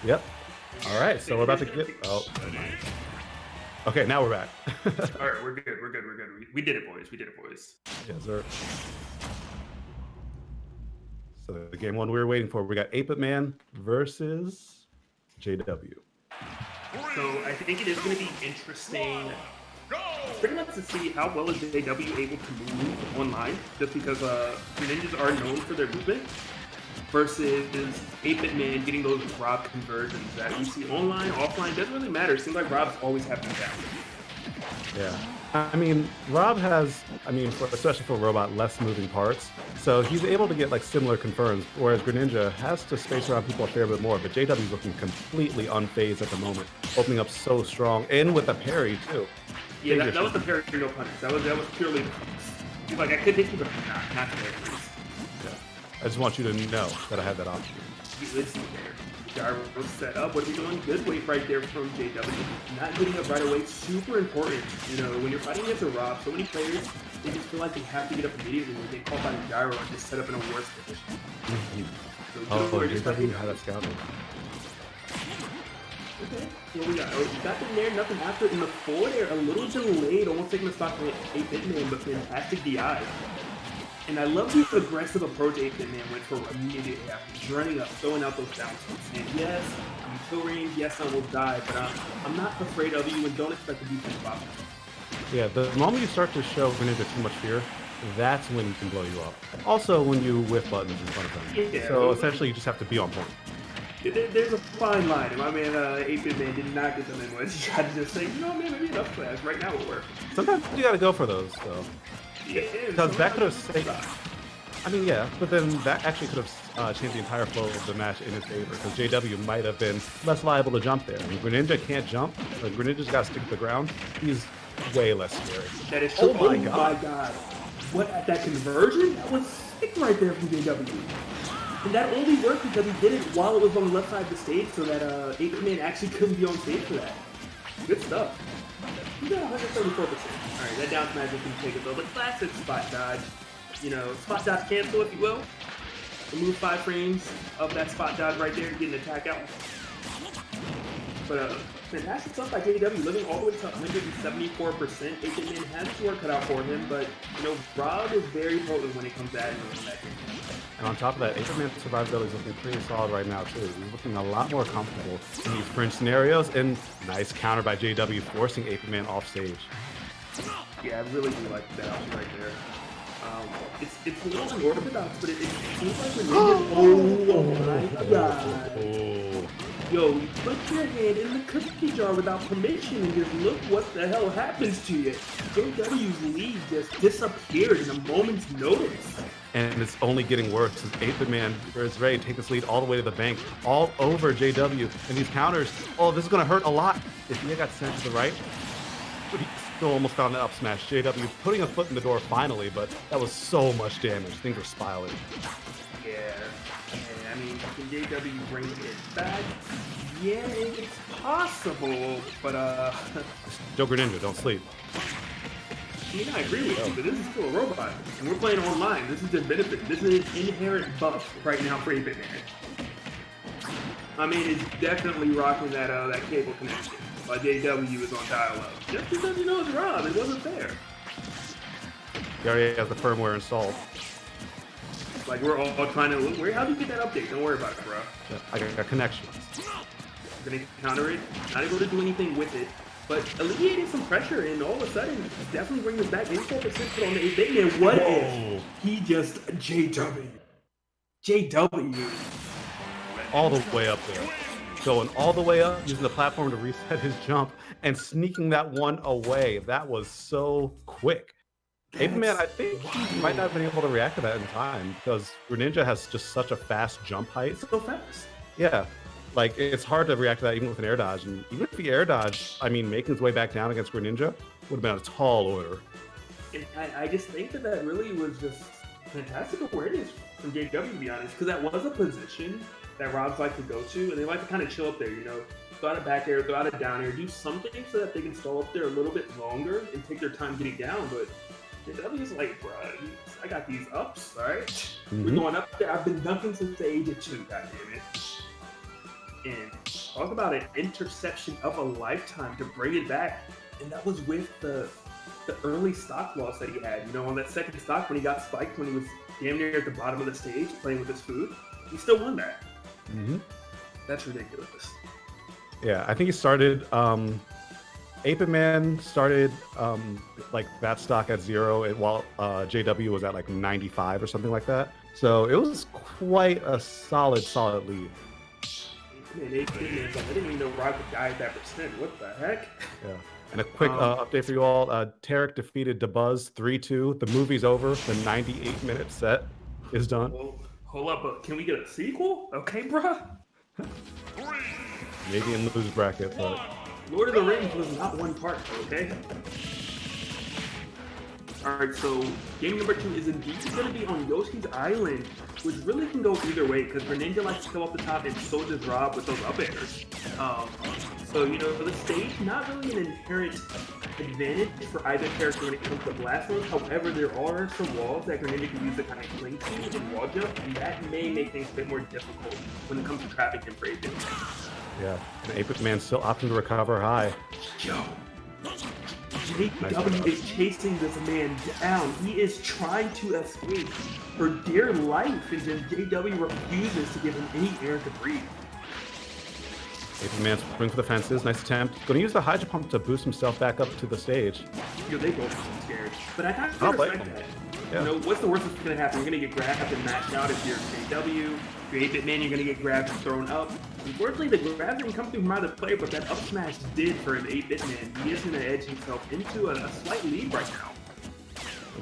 Yep. All right, so we're about to get. Oh. Okay, now we're back. All right, we're good. We're good. We're good. We did it, boys. We did it, boys. Yes, sir. So the game one we were waiting for, we got 8BitMan versus JW. So I think it is going to be interesting, pretty much to see how well is JW able to move online, just because Greninjas are known for their movement, versus 8BitMan getting those Rob conversions that you see online, offline, doesn't really matter. It seems like Rob's always have them down. Yeah. I mean, Rob has, especially for a robot, less moving parts. So he's able to get like similar confirms, whereas Greninja has to space around people a fair bit more. But JW's looking completely unfazed at the moment, opening up so strong, and with a parry too. Yeah, that was the parry, no punish. That was purely like I could hit you, but not the parry. Yeah. I just want you to know that I had that option. Listen there. Gyro set up. What are we doing? Good wait right there from JW. Not getting up right away, super important. You know, when you're fighting against a Rob, so many players, they just feel like they have to get up immediately when they get caught by the gyro and just set up in a worse position. So JW had that scouted. Okay, so we got in there, nothing after. In the forward air, a little delayed, almost taking the spot from 8BitMan, but fantastic DI. And I love the aggressive approach 8BitMan went for immediately after. He's running up, throwing out those down tilts. And yes, I'm kill range, yes, I will die, but I'm not afraid of you and don't expect the defense to option. Yeah, the moment you start to show Greninja too much fear, that's when he can blow you up. Also, when you whiff buttons in front of him. Yeah, so essentially, you just have to be on point. There's a fine line, and my man 8BitMan did not get them in once. He tried to just say, you know, man, maybe enough class. Right now it will work. Sometimes you gotta go for those, though. Yeah, because that could have saved. I mean, yeah, but then that actually could have changed the entire flow of the match in his favor, because JW might have been less liable to jump there. I mean, Greninja can't jump. Greninja's got to stick to the ground. He's way less scary. That is true. Oh my god. What, that conversion? That was sick right there from JW. And that only worked because he did it while it was on the left side of the stage, so that 8BitMan actually couldn't be on stage for that. Good stuff. You got 134%. Alright, that down smash can take it though, but classic spot dodge. You know, spot dodge cancel, if you will. Remove 5 frames of that spot dodge right there to get an attack out. But fantastic stuff by JW, living all the way to 174%. 8BitMan has his work cut out for him, but you know, Rob is very potent when it comes to adding on that game. And on top of that, 8BitMan's survivability is looking pretty solid right now, too. He's looking a lot more comfortable in these fringe scenarios, and nice counter by JW, forcing 8BitMan off stage. Yeah, I really do like that option right there. It's a little unorthodox, but it seems like Greninja. Oh my god. Yo, you put your hand in the cookie jar without permission and just look what the hell happens to you. JW's lead just disappeared in a moment's notice. And it's only getting worse as 8BitMan is ready to take this lead all the way to the bank, all over JW. And these counters, oh, this is going to hurt a lot. If he got sent to the right, but he still almost found an up smash. JW putting a foot in the door finally, but that was so much damage. Things were spiraling. Yeah, I mean, can JW bring it back? Yeah, it's possible, but Joe Greninja, don't sleep. See, I agree with you, but this is still a robot, and we're playing online. This is just benefit. This is an inherent buff right now for 8BitMan. I mean, it's definitely rocking that cable connection. While JW is on dial-up. Just because you know it's Rob, it wasn't fair. He already has the firmware installed. Like, we're all trying to look. How do you get that update? Don't worry about it, bro. Yeah, I got connections. Gonna counter it. Not able to do anything with it. But alleviating some pressure, and all of a sudden, definitely bring this back. 84% put on the 8BitMan. What if he just JW? All the way up there. Going all the way up, using the platform to reset his jump, and sneaking that one away. That was so quick. 8BitMan, I think he might not have been able to react to that in time, because Greninja has just such a fast jump height. So fast. Yeah. Like, it's hard to react to that even with an air dodge. And even if he air dodged, I mean, making his way back down against Greninja would have been a tall order. And I just think that really was just fantastic awareness from JW, to be honest, because that was a position that Robs like to go to, and they like to kind of chill up there, you know, throw out a back air, throw out a down air, do something so that they can stall up there a little bit longer and take their time getting down. But JW's like, bro, I got these ups, all right? We're going up there. I've been dunking since the age of 2, goddammit. And talk about an interception of a lifetime to bring it back. And that was with the early stock loss that he had. You know, on that second stock when he got spiked, when he was damn near at the bottom of the stage playing with his food, he still won that. That's ridiculous. Yeah, I think he started 8BitMan started like that stock at 0 while JW was at like 95 or something like that. So it was quite a solid lead. Man, 8BitMan's like, I didn't even know Rob would die at that percent. What the heck? Yeah. And a quick update for you all. Tarek defeated DeBuzz 3-2. The movie's over. The 98-minute set is done. Well, hold up. Can we get a sequel? Okay, bruh? Maybe in Lou's bracket, but... Lord of the Rings was not one part, okay? Alright, so game number 2 is indeed going to be on Yoshi's Island, which really can go either way, because Greninja likes to go up the top and so does Rob with those up airs. So, you know, for the stage, not really an inherent advantage for either character when it comes to blast modes. However, there are some walls that Greninja can use to kind of cling to and wall jump, and that may make things a bit more difficult when it comes to trapping him for 8-bit. Yeah, and 8BitMan still opting to recover high. Yo, JW is chasing this man down. He is trying to escape for dear life, and then JW refuses to give him any air to breathe. 8BitMan spring for the fences, nice attempt. Going to use the Hydro Pump to boost himself back up to the stage. Yo, they both seem scared, but I kind of respect that. Yeah. You know, what's the worst that's going to happen? You're going to get grabbed and mashed out if you're JW. If you're 8BitMan, you're going to get grabbed and thrown up. Unfortunately, the grab didn't come through from either player, but that up smash did for an 8BitMan. He is going to edge himself into a slight lead right now.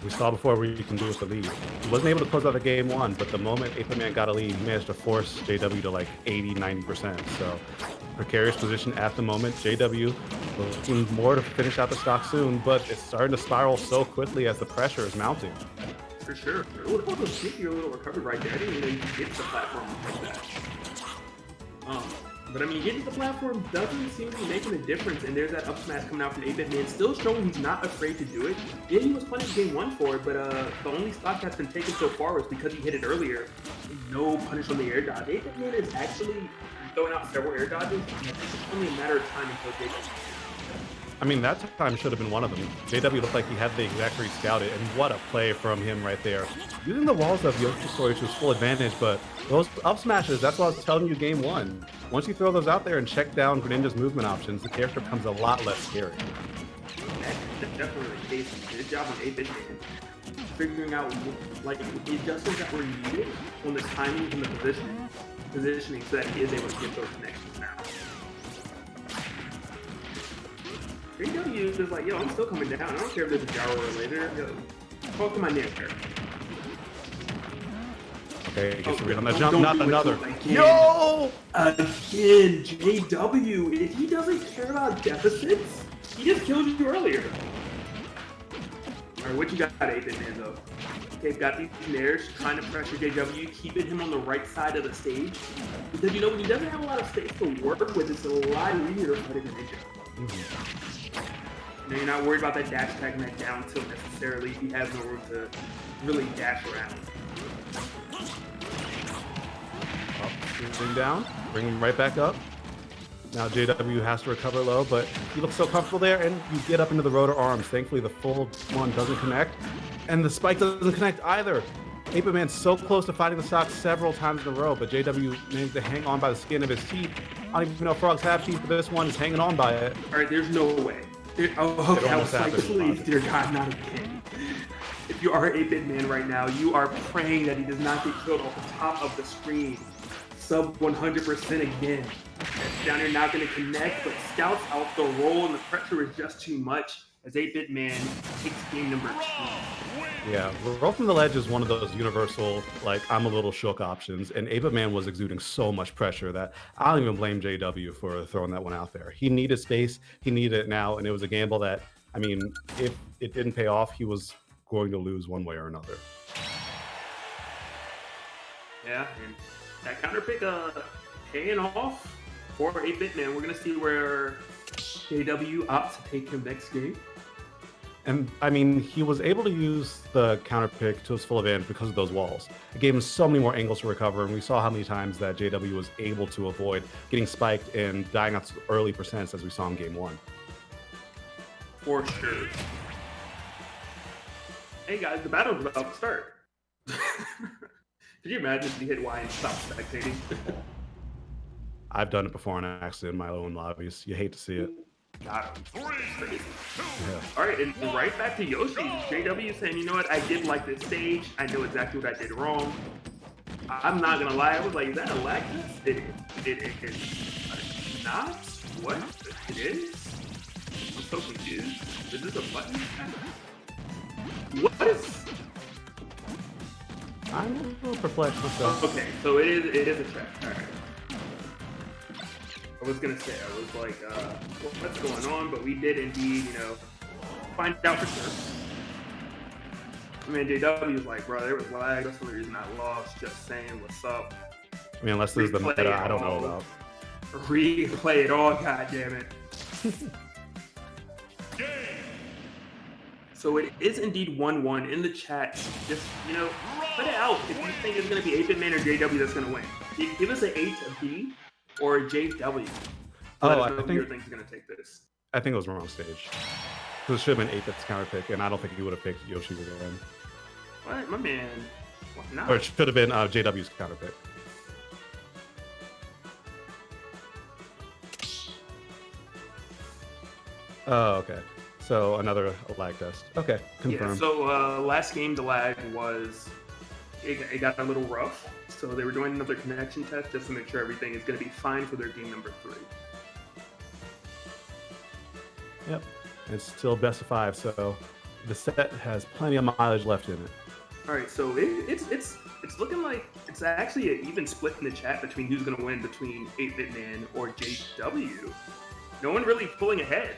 We saw before what you can do with the lead. He wasn't able to close out the game 1, but the moment 8BitMan got a lead, he managed to force JW to like 80-90%. So precarious position at the moment. JW looking more to finish out the stock soon, but it's starting to spiral so quickly as the pressure is mounting. For sure. Look at those your little recovery right there. I didn't even know you could get to the platform like that. But I mean, getting to the platform doesn't seem to be making a difference, and there's that up smash coming out from 8BitMan, still showing he's not afraid to do it. Yeah, he was punished game 1 for it, but the only stock that's been taken so far was because he hit it earlier. No punish on the air dodge. 8BitMan is actually throwing out several air dodges, and I think it's only a matter of time until JW. I mean, that time should have been one of them. JW looked like he had the exact read scouted, and what a play from him right there. Using the walls of Yoshi's Story to his full advantage, but those up smashes, that's what I was telling you game 1. Once you throw those out there and check down Greninja's movement options, the character becomes a lot less scary. That's definitely the case. Good job on 8BitMan. Figuring out, like, the adjustments that were needed on the timing and the positioning so that he is able to get those connections now. JW is like, yo, I'm still coming down. I don't care if there's a gyro or later. Yo, talk to my neighbor. Okay, gets the read on the jump, not another. No! Again, JW, if he doesn't care about deficits, he just killed you earlier. Alright, what you got, 8BitMan, though? Okay, got these nairs, trying to pressure JW, keeping him on the right side of the stage. Because, you know, when he doesn't have a lot of space to work with, it's a lot easier to fight a Greninja. You know, you're not worried about that dash attack and that down tilt necessarily. He has no room to really dash around. Bring down, bring him right back up. Now JW has to recover low, but he looks so comfortable there, and you get up into the rotor arms. Thankfully, the full one doesn't connect, and the spike doesn't connect either. 8BitMan's so close to fighting the stock several times in a row, but JW managed to hang on by the skin of his teeth. I don't even know if frogs have teeth, but this one is hanging on by it. All right, there's no way. Okay, I was like, please, dear God, not again. If you are 8BitMan right now, you are praying that he does not get killed off the top of the screen. Sub 100% again. Down here not going to connect, but scouts out the roll, and the pressure is just too much as 8BitMan takes game number 2. Yeah, roll from the ledge is one of those universal, like, I'm a little shook options, and 8BitMan was exuding so much pressure that I don't even blame JW for throwing that one out there. He needed space, he needed it now, and it was a gamble that, I mean, if it didn't pay off, he was going to lose one way or another. Yeah, and that counter pick paying off for 8BitMan. We're going to see where JW opts to take him next game. And I mean, he was able to use the counter pick to his full advantage because of those walls. It gave him so many more angles to recover, and we saw how many times that JW was able to avoid getting spiked and dying out early percents as we saw in game 1. For sure. Hey guys, the battle's about to start. Could you imagine if you hit Y and stop spectating? I've done it before on accident in my own lobbies. You hate to see it. Got him. 3, 2, Yeah. All right, and right back to Yoshi. JW saying, you know what, I did like this stage. I know exactly what I did wrong. I'm not gonna lie, I was like, is that a lag test? It's not? What? It is? I'm so confused. Is this a button? What is... I'm a little perplexed myself. Okay, so it is a check. All right. I was gonna say, I was like, what's going on? But we did indeed, find out for sure. I mean, JW was like, bro, there was lag. That's the only reason I lost. Just saying, what's up? I mean, unless this is the meta I don't know about. Replay it all, goddammit. game. So it is indeed 1-1 in the chat. Just, put it out if you think it's gonna be 8BitMan or JW that's gonna win. Give us an A to B or a JW. I think your thing's gonna take this. I think it was the wrong stage. Because it should have been 8-bit's counter pick, and I don't think he would have picked Yoshi's again. What, my man? What, no. Or it should have been JW's counter pick. Oh, okay. So another lag test. Okay, confirmed. Yeah, so last game the lag was, it got a little rough. So they were doing another connection test just to make sure everything is going to be fine for their game number 3. Yep. It's still best of 5, so the set has plenty of mileage left in it. All right, so it's looking like it's actually an even split in the chat between who's going to win between 8BitMan or JW. No one really pulling ahead.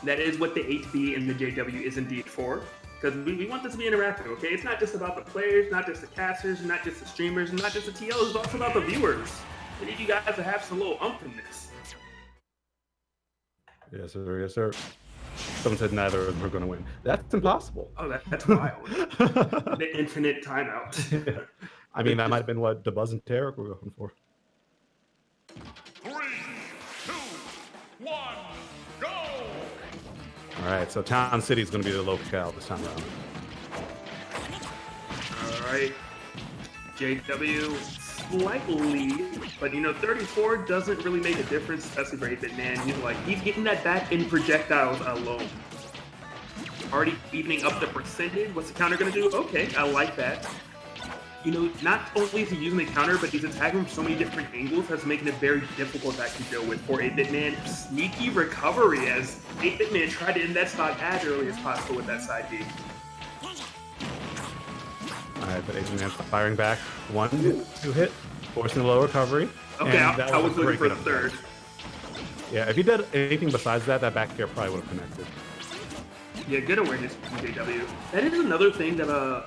That is what the 8B and the JW is indeed for. Because we want this to be interactive, okay? It's not just about the players, not just the casters, not just the streamers, and not just the TLs, it's also about the viewers. We need you guys to have some little umph in this. Yes, sir. Yes, sir. Someone said neither of them are going to win. That's impossible. Oh, that's wild. The infinite timeout. Yeah. I mean, that might have been what DeBuzz and Tarek were going for. 3, 2, 1, go. All right, so Town City is going to be the locale this time around. All right. JW, slight lead, but 34 doesn't really make a difference, especially for 8BitMan. He's getting that back in projectiles alone. Already evening up the percentage. What's the counter going to do? Okay, I like that. Not only is he using the counter, but he's attacking from so many different angles that's making it very difficult to actually deal with for 8BitMan. Sneaky recovery as 8BitMan tried to end that stock as early as possible with that side B. All right, but 8BitMan firing back. 1, 2 hit, forcing a low recovery. Okay, and I was looking for the break third. Yeah, if he did anything besides that, that back air probably would have connected. Yeah, good awareness from JW. That is another thing that, the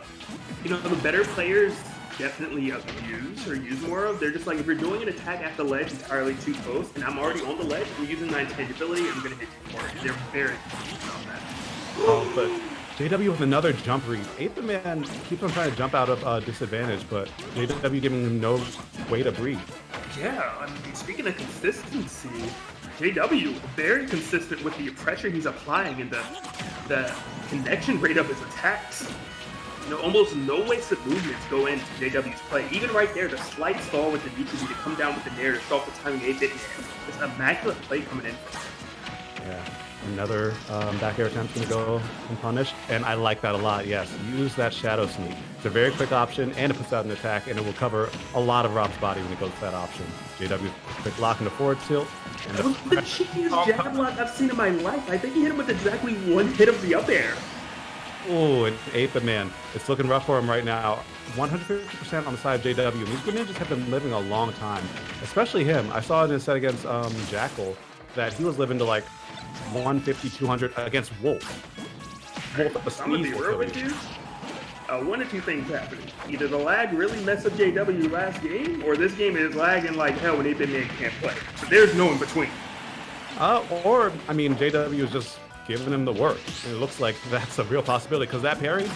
better players definitely abuse or use more of. They're just like, if you're doing an attack at the ledge entirely too close, and I'm already on the ledge, I'm using my intangibility, I'm going to hit you more. They're very confused on that. Oh, but JW with another jump read. 8BitMan keeps on trying to jump out of disadvantage, but JW giving him no way to breathe. Yeah, I mean, speaking of consistency, JW very consistent with the pressure he's applying and the connection rate of his attacks. Almost no wasted movements go into JW's play. Even right there, the slight stall with the neutral to come down with the nair to stall the timing 8BitMan. It's immaculate play coming in. Yeah, another back air attempt going to go unpunished, and I like that a lot. Yes, use that shadow sneak. It's a very quick option, and it puts out an attack, and it will cover a lot of Rob's body when it goes to that option. JW quick lock into forward tilt. And That was the cheekiest jab lock I've seen in my life. I think he hit him with exactly one hit of the up air. Oh, and 8BitMan, it's looking rough for him right now. 150% on the side of JW. These Greninjas have been living a long time, especially him. I saw it in a set against Jackal that he was living to like 150, 200 against Wolf. I'm gonna be real with you. One of two things happening. Either the lag really messed up JW last game, or this game is lagging like hell when 8BitMan can't play. But there's no in between. Or, I mean, JW is just giving him the work. And it looks like that's a real possibility because that parry,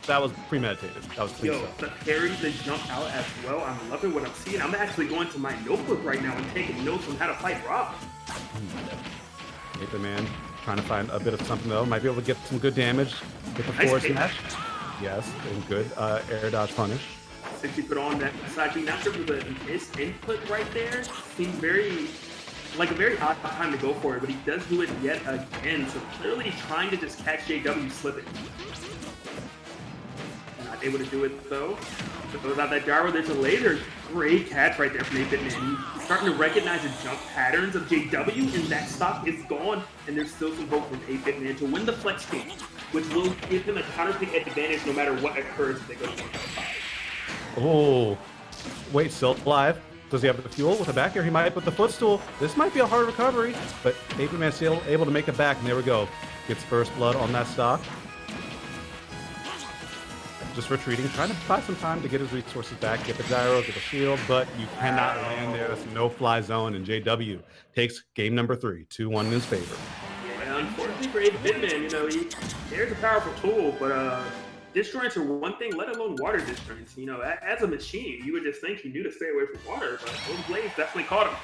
that was premeditated. That was clean Yo, stuff. the parries that jump out as well. I'm loving what I'm seeing. I'm actually going to my notebook right now and taking notes on how to fight Rob. 8BitMan trying to find a bit of something though. Might be able to get some good damage with the Nice forward hit. smash. Yes, and good air dodge punish. 60 put on that side B. Not sure if the miss input right there seemed very, like a very odd time to go for it, but he does do it yet again. So clearly he's trying to just catch JW slipping. Not able to do it though. So without that gyro, there's a later great catch right there from 8BitMan. He's starting to recognize the jump patterns of JW, and that stock is gone. And there's still some hope from 8BitMan to win the flex game, which will give him a counter pick advantage no matter what occurs if they go to 1-5. Oh, wait, still alive. Does he have the fuel with the back air? He might with the footstool. This might be a hard recovery, but 8BitMan still able to make it back. And there we go. Gets first blood on that stock. Just retreating, trying to buy some time to get his resources back, get the gyro, get the shield, but you cannot land there. That's no-fly zone, and JW takes game number 3, 2-1 in his favor. Yeah, unfortunately for 8BitMan, you know, there's a powerful tool, but disjoints are one thing, let alone water disjoints. You know, as a machine, you would just think he knew to stay away from water, but those blades definitely caught him.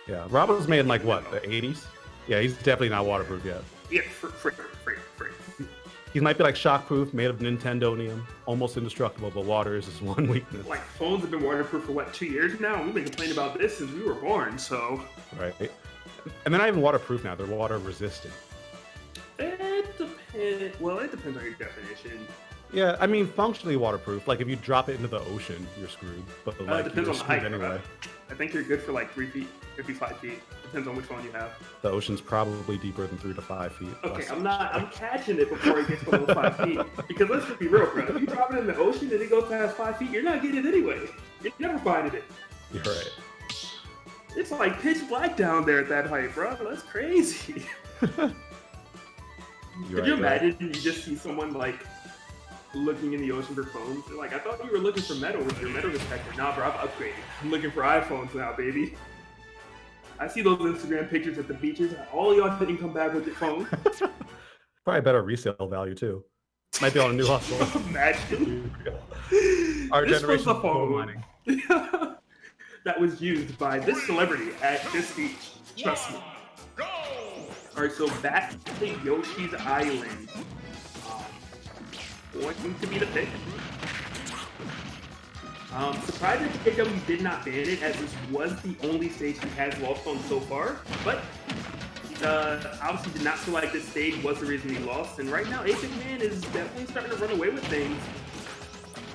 Yeah, Rob was made in like what, the 80s? Yeah, he's definitely not waterproof yet. Yeah, free. He might be like shockproof, made of Nintendonium, almost indestructible, but water is his one weakness. Like, phones have been waterproof for what, 2 years now? We've been complaining about this since we were born, so. Right. And they're not even waterproof now, they're water resistant. It depends. Well, it depends on your definition. Yeah, I mean, functionally waterproof. Like if you drop it into the ocean, you're screwed. But like, It depends you're on the height. screwed anyway. I think you're good for like 3 feet, 55 feet. Depends on which phone you have. The ocean's probably deeper than 3 to 5 feet. Okay, I'm catching it before it gets below 5 feet. Because let's be real, bro. If you drop it in the ocean and it goes past 5 feet, you're not getting it anyway. You're never finding it. You're right. It's like pitch black down there at that height, bro. That's crazy. Could you imagine you just see someone like looking in the ocean for phones? They're like, I thought you were looking for metal with your metal detector. Nah, bro, I've upgraded. I'm looking for iPhones now, baby. I see those Instagram pictures at the beaches. All y'all didn't come back with your phone. Probably better resale value too. Might be on a new hustle. Imagine. Our This generation was the phone. gold mining. That was used by this celebrity at this beach. Trust me. Go! Alright, so back to Yoshi's Island. Going to be the pick. Surprised that JW did not ban it, as this was the only stage he has lost on so far. But obviously did not feel like this stage was the reason he lost. And right now, 8BitMan is definitely starting to run away with things.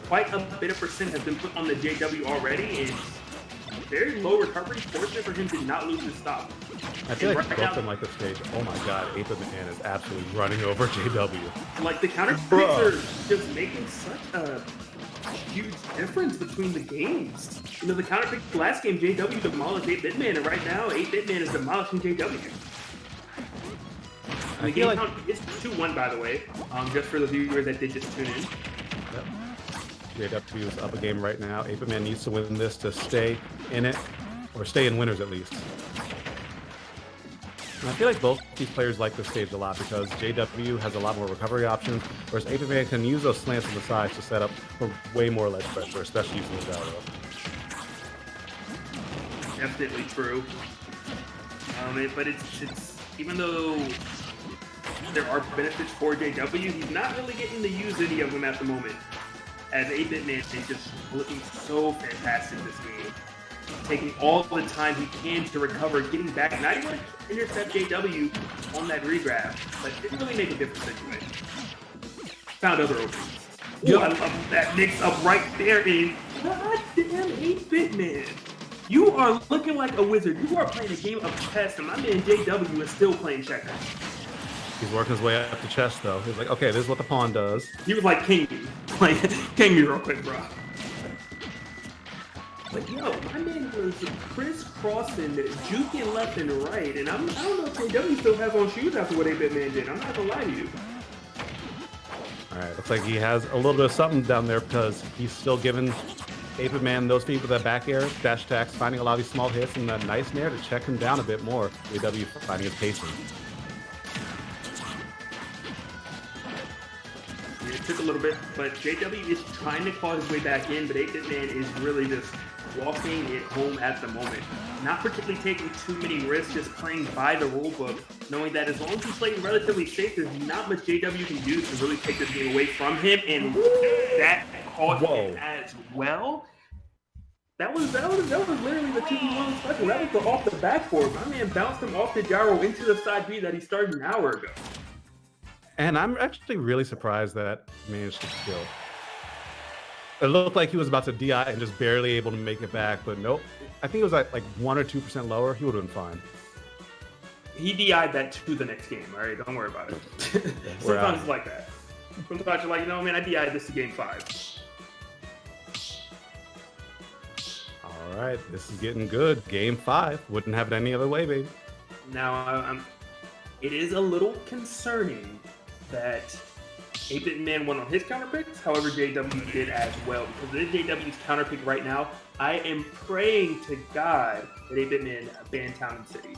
Quite a bit of percent has been put on the JW already, and very low recovery, fortunate for him to not lose his stop. I feel like right both now- of them like the stage. Oh my god, 8BitMan is absolutely running over JW. Like, the counter picks are just making such a huge difference between the games. You know, the counter pick last game, JW demolished 8BitMan, and right now, 8BitMan is demolishing JW. And the game count is 2-1, by the way, just for the viewers that did just tune in. JW is up a game right now. 8BitMan needs to win this to stay in it, or stay in winners at least. And I feel like both these players like this stage a lot because JW has a lot more recovery options, whereas 8BitMan can use those slants on the sides to set up for way more ledge pressure, especially using the gyro. Definitely true. But it's even though there are benefits for JW, he's not really getting to use any of them at the moment. As 8BitMan is just looking so fantastic this game. Taking all the time he can to recover, getting back, not even intercept JW on that regrab, but didn't really make a difference anyway. Found other openings. Ooh, I love that mix up right there in goddamn 8BitMan. You are looking like a wizard. You are playing a game of chess, and my man JW is still playing checkers. He's working his way up to chess though. He's like, okay, this is what the pawn does. He was like King Me. Playing King Me real quick, bro. But yo, my man was crisscrossing, juking left and right, and I don't know if JW still has on shoes after what 8BitMan did. I'm not gonna lie to you. All right, looks like he has a little bit of something down there because he's still giving 8BitMan, those feet with that back air, dash attacks, finding a lot of these small hits, and a nice nair to check him down a bit more. JW finding his pacing. It took a little bit, but JW is trying to claw his way back in, but 8BitMan is really just walking it home at the moment. Not particularly taking too many risks, just playing by the rulebook, knowing that as long as he's playing relatively safe, there's not much JW can do to really take this game away from him, and that caught him as well. That was literally the 2v1 special. That was the off the backboard. My man bounced him off the gyro into the side B that he started an hour ago. And I'm actually really surprised that he managed to kill. It looked like he was about to DI and just barely able to make it back, but nope. I think it was like 1 or 2% lower. He would have been fine. He DI'd that to the next game, all right? Don't worry about it. Sometimes it's like that. Sometimes you're like, you know, man, I DI'd this to game 5. All right, this is getting good. Game 5. Wouldn't have it any other way, baby. Now, it is a little concerning that 8BitMan won on his counter picks, however JW did as well. Because it is JW's counter pick right now. I am praying to God that 8BitMan ban Town and City.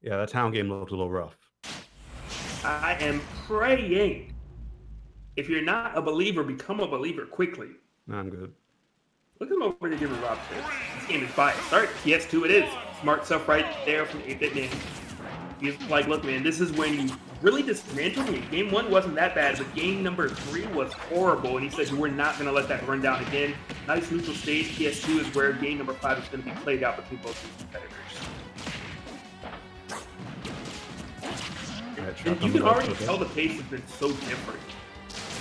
Yeah, that Town game looked a little rough. I am praying. If you're not a believer, become a believer quickly. No, I'm good. Look at him over there giving Rob tips. This game is biased. All right, PS2 it is. Smart stuff right there from 8BitMan. He's like, look, man, this is when you really dismantled me. Game 1 wasn't that bad, but game number 3 was horrible. And he said, we're not going to let that run down again. Nice neutral stage. PS2 is where game number 5 is going to be played out between both these competitors. And you can already tell the pace has been so different.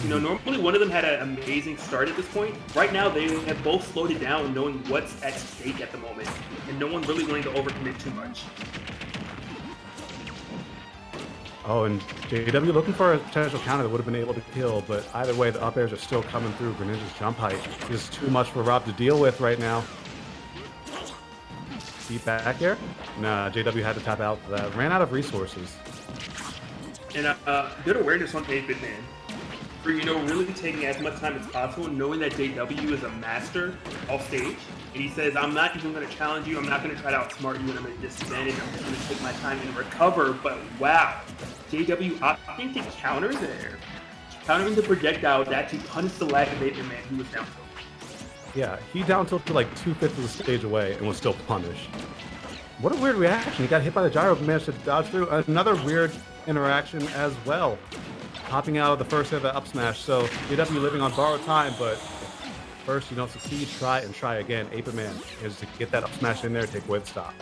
You know, normally one of them had an amazing start at this point. Right now, they have both slowed it down, knowing what's at stake at the moment, and no one really willing to overcommit too much. Oh, and JW looking for a potential counter that would have been able to kill, but either way, the up airs are still coming through. Greninja's jump height is too much for Rob to deal with right now. Deep back air? Nah, JW had to tap out for that. Ran out of resources. And good awareness on 8BitMan. For, you know, really taking as much time as possible, knowing that JW is a master off stage. And he says, I'm not even going to challenge you. I'm not going to try to outsmart you, and I'm going to disadvantage. I'm just going to take my time and recover. But wow, JW opting to counter there. Countering the projectile to actually punish the lag of 8BitMan who was down tilt. Yeah, he down tilted like 2/5 of the stage away and was still punished. What a weird reaction. He got hit by the gyro, but managed to dodge through. Another weird interaction as well. Popping out of the first hit of the up smash, so JW living on borrowed time, but first you don't succeed, try and try again. 8BitMan is to get that up smash in there, take away the stop.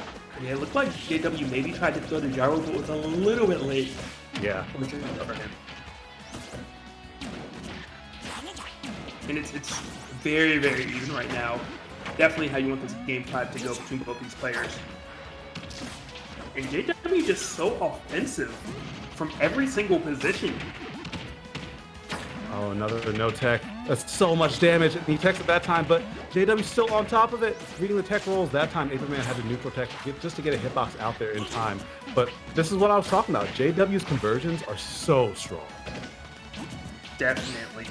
Yeah, it looked like JW maybe tried to throw the gyro, but was a little bit late. Yeah. And it's very, very even right now. Definitely how you want this game 5 to go between both these players. And JW just so offensive from every single position. Oh, another no tech. That's so much damage. And he techs at that time, but JW's still on top of it. Reading the tech rolls, that time 8BitMan had to neutral tech just to get a hitbox out there in time. But this is what I was talking about. JW's conversions are so strong. Definitely.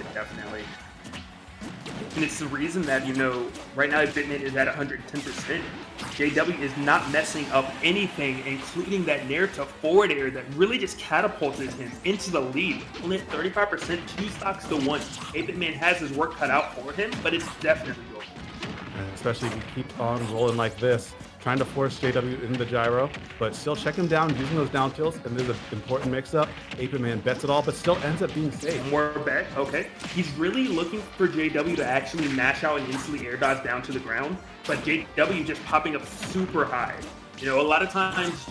And it's the reason that, you know, right now 8BitMan is at 110%. JW is not messing up anything, including that nair to forward air that really just catapulted him into the lead. Only at 35%, 2 stocks to 1. 8BitMan has his work cut out for him, but it's definitely doable. Especially if you keep on rolling like this, trying to force JW into the gyro, but still check him down using those down tilts, and there's an important mix-up. 8BitMan bets it all, but still ends up being safe. More bet, okay. He's really looking for JW to actually mash out and instantly air dodge down to the ground, but JW just popping up super high. You know, a lot of times,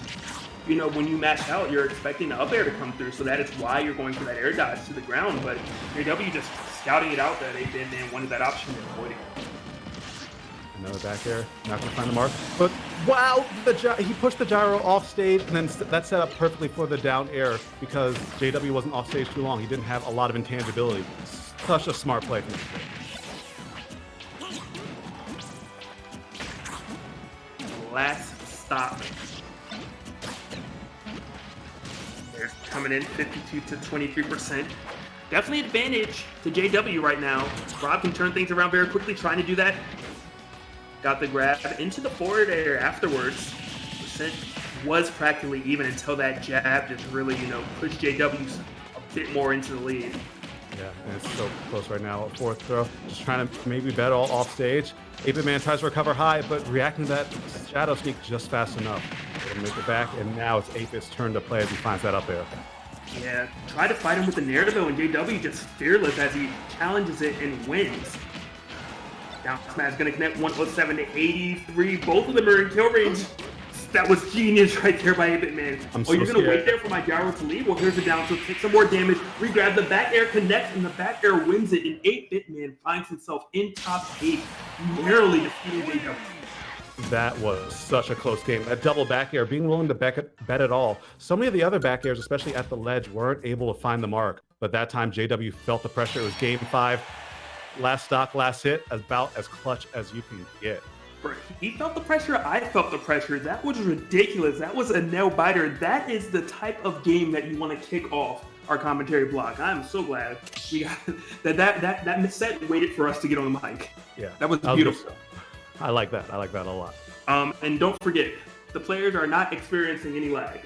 you know, when you mash out, you're expecting the up air to come through, so that is why you're going for that air dodge to the ground, but JW just scouting it out that 8BitMan wanted that option and avoiding it. Another back air, not going to find the mark. But wow, he pushed the gyro off stage, and then that set up perfectly for the down air because JW wasn't off stage too long. He didn't have a lot of intangibility. Such a smart play from him. Last stop. They're coming in 52 to 23%. definitely advantage to JW right now. Rob can turn things around very quickly, trying to do that. Got the grab into the forward air afterwards. Percent was practically even until that jab just really, pushed JW a bit more into the lead. Yeah, and it's so close right now. Fourth throw, just trying to maybe bet all off stage. 8BitMan tries to recover high, but reacting to that shadow sneak just fast enough. It'll make it back, and now it's 8Bit's turn to play as he finds that up there. Yeah, try to fight him with the narrative, and JW just fearless as he challenges it and wins. Down smash gonna connect 107 to 83. Both of them are in kill range. That was genius right there by 8BitMan. So you're gonna scared. wait there for my gyro to leave? Well, here's the down, so take some more damage. Regrab the back air, connects, and the back air wins it. And 8BitMan finds himself in top 8, narrowly defeating JW. That was such a close game. That double back air, being willing to bet it all. So many of the other back airs, especially at the ledge, weren't able to find the mark. But that time, JW felt the pressure. It was game 5. Last stock, last hit, about as clutch as you can get. He felt the pressure, I felt the pressure. That was ridiculous. That was a nail biter. That is the type of game that you want to kick off our commentary block. I'm so glad we got that set waited for us to get on the mic. Yeah, that was beautiful. I like that. I like that a lot. And don't forget, the players are not experiencing any lag.